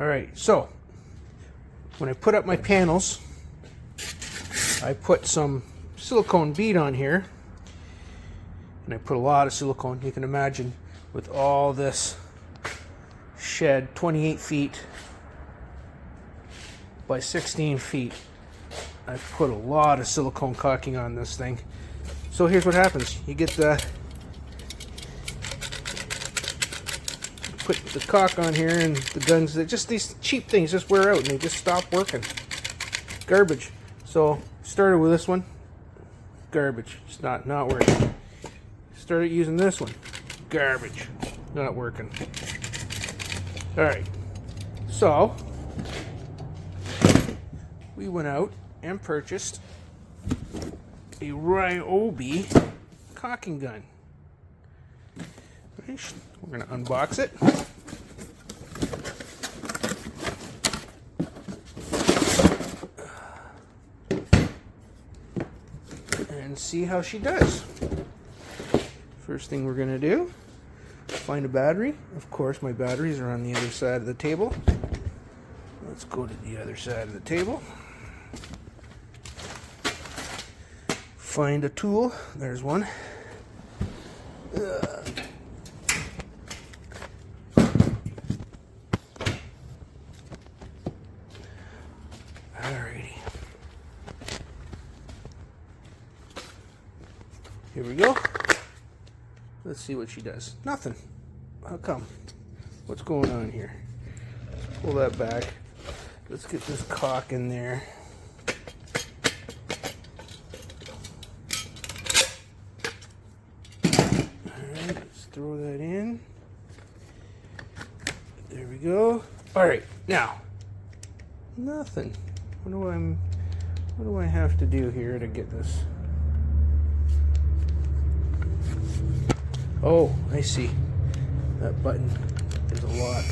Alright, so when I put up my panels, I put some silicone bead on here, and I put a lot of silicone. You can imagine with all this shed, 28 feet by 16 feet, I put a lot of silicone caulking on this thing. So here's what happens. You get put the caulk on here, and the guns, just these cheap things just wear out and they just stop working. Garbage. So started with this one, garbage. It's not working. Started using this one, garbage, not working. Alright, so we went out and purchased a Ryobi caulking gun. We're going to unbox it. And see how she does. First thing we're going to do, find a battery. Of course, my batteries are on the other side of the table. Let's go to the other side of the table. Find a tool. There's one. Alrighty. Here we go. Let's see what she does. Nothing. How come? What's going on here? Let's pull that back. Let's get this caulk in there. Alright, let's throw that in. There we go. Alright, now. Nothing. What do I have to do here to get this? Oh, I see. That button is a lock.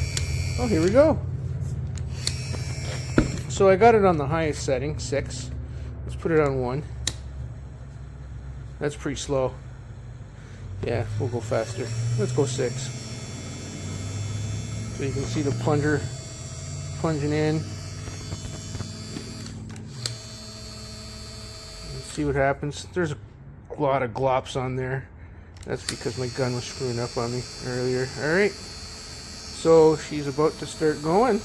Oh, here we go. So I got it on the highest setting, 6. Let's put it on 1. That's pretty slow. Yeah, we'll go faster. Let's go 6. So you can see the plunger plunging in. Let's see what happens. There's a lot of glops on there. That's because my gun was screwing up on me earlier. Alright, so she's about to start going.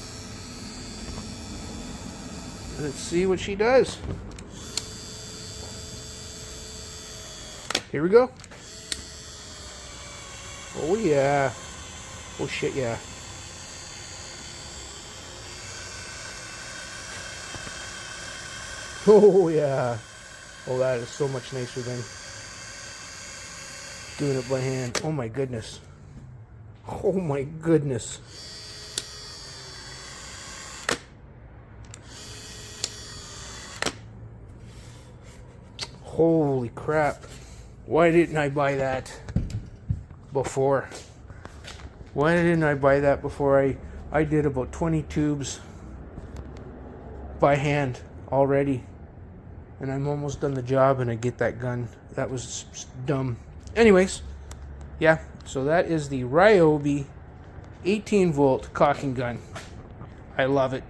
Let's see what she does. Here we go. Oh yeah. Oh shit, yeah. Oh yeah. Oh, that is so much nicer than doing it by hand. Oh my goodness. Oh my goodness. Holy crap. Why didn't I buy that before? Why didn't I buy that before? I did about 20 tubes by hand already. And I'm almost done the job and I get that gun. That was dumb. Anyways, yeah, so that is the Ryobi 18 volt caulking gun. I love it.